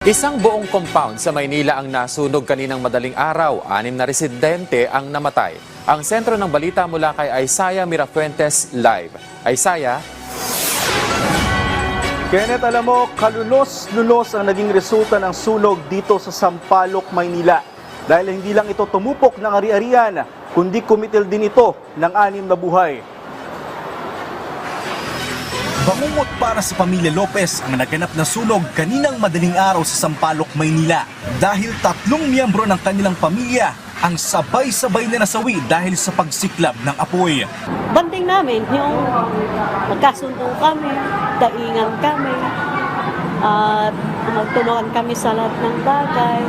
Isang buong compound sa Maynila ang nasunog kaninang madaling araw. 6 na residente ang namatay. Ang sentro ng balita mula kay Isaiah Mirafuentes live. Isaiah? Kenneth, alam mo, kalunos-lunos ang naging resulta ng sunog dito sa Sampaloc, Maynila. Dahil hindi lang ito tumupok ng ari-arian, kundi kumitil din ito ng 6 na buhay. Bangungot para sa pamilya Lopez ang naganap na sunog kaninang madaling araw sa Sampaloc, Maynila. Dahil 3 miyembro ng kanilang pamilya ang sabay-sabay na nasawi dahil sa pagsiklab ng apoy. Banding namin yung magkasundo kami, daingan kami, at magtulungan kami sa lahat ng bagay.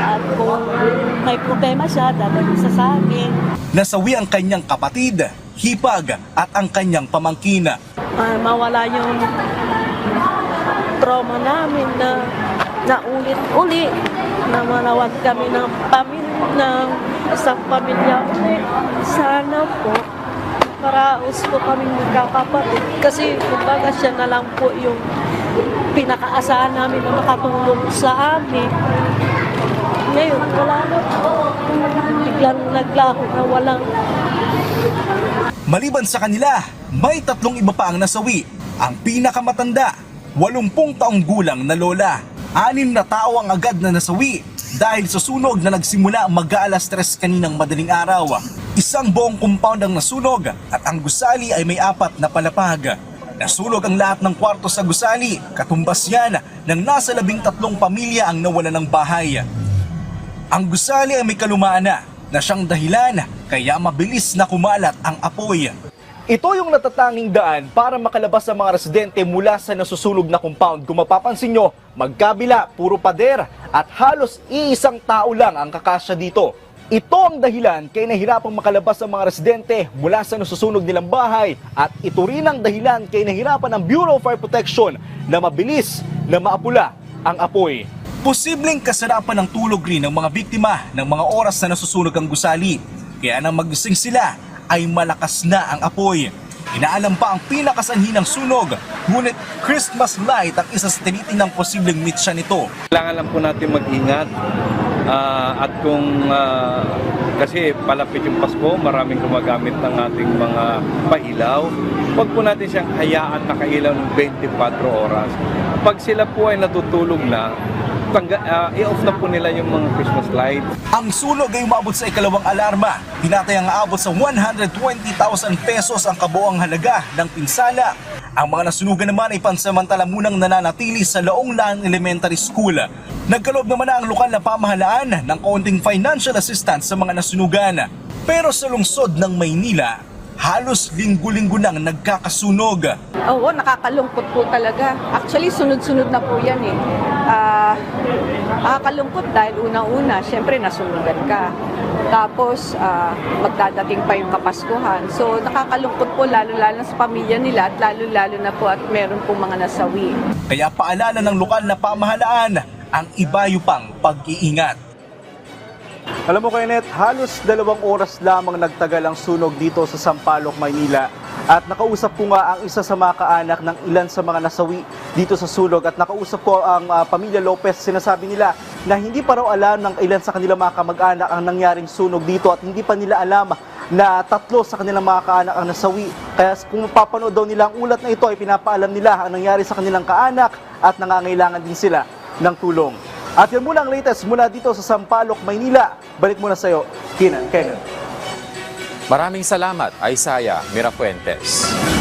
At kung may problema siya, dadalhin sa akin. Nasawi ang kanyang kapatid, hipag at ang kanyang pamangkin. Mawala yung trauma namin na naulit-uli, na malawag kami ng isang pamilya ulit. Sana po, paraos po kaming magkakapatid. Kasi kumbaga siya na lang po yung pinakaasahan namin na makatulong sa amin. Ngayon, wala na po. Biglang naglaho na walang. Maliban sa kanila, may 3 iba pa ang nasawi. Ang pinakamatanda, 80 taong gulang na lola. 6 na tao ang agad na nasawi dahil sa sunog na nagsimula mag-aalas 3 kaninang madaling araw. Isang buong compound ang nasunog at ang gusali ay may 4 na palapag. Nasunog ang lahat ng kwarto sa gusali, katumbas yan ng nasa 13 pamilya ang nawalan ng bahay. Ang gusali ay may kalumaan na siyang dahilan kaya mabilis na kumalat ang apoy. Ito yung natatanging daan para makalabas ang mga residente mula sa nasusunog na compound. Kung mapapansin nyo, magkabila, puro pader at halos iisang tao lang ang kakasya dito. Ito ang dahilan kaya nahirapang makalabas ang mga residente mula sa nasusunog nilang bahay at ito rin ang dahilan kaya nahirapan ang Bureau of Fire Protection na mabilis na maapula ang apoy. Posibleng kasarapan ng tulog rin ng mga biktima ng mga oras na nasusunog ang gusali. Kaya nang magising sila ay malakas na ang apoy. Inaalam pa ang pinakasanhi ng sunog, ngunit Christmas light ang isa sa tinitingnan posibleng mitsa nito. Kailangan lang po natin mag-ingat at kung kasi palapit yung Pasko, maraming gumagamit ng ating mga pailaw. Huwag po natin siyang hayaan nakailaw ng 24 oras. Pag sila po ay natutulog na, i-off na po nila yung mga Christmas lights. Ang sunog ay umabot sa ikalawang alarma. Tinatayang aabot sa 120,000 pesos ang kabuoang halaga ng pinsala. Ang mga nasunugan naman ay pansamantala munang nananatili sa Laonglan Elementary School. Nagkaloob naman na ang lokal na pamahalaan ng kaunting financial assistance sa mga nasunugan. Pero sa lungsod ng Maynila, halos linggo-linggo nang nagkakasunog. Oo, nakakalungkot po talaga. Actually, sunod-sunod na po yan eh. Nakakalungkot dahil unang-una, syempre nasunugan ka. Tapos, magdadating pa yung Kapaskuhan. So, nakakalungkot po lalo-lalo sa pamilya nila at lalo-lalo na po at meron pong mga nasawi. Kaya paalala ng lokal na pamahalaan ang ibayo pang pag-iingat. Alam mo, Kenneth, halos 2 oras lamang nagtagal ang sunog dito sa Sampaloc, Maynila. At nakausap ko nga ang isa sa mga kaanak ng ilan sa mga nasawi dito sa sunog. At nakausap ko ang pamilya Lopez. Sinasabi nila na hindi pa raw alam ng ilan sa kanilang mga kamag-anak ang nangyaring sunog dito at hindi pa nila alam na 3 sa kanilang mga kaanak ang nasawi. Kaya kung mapapanood daw nila ang ulat na ito ay pinapaalam nila ang nangyari sa kanilang kaanak at nangangailangan din sila ng tulong. At yan muna ang latest mula dito sa Sampaloc, Maynila. Balik muna sa iyo, Kenneth. Maraming salamat, Isaiah Mirafuentes.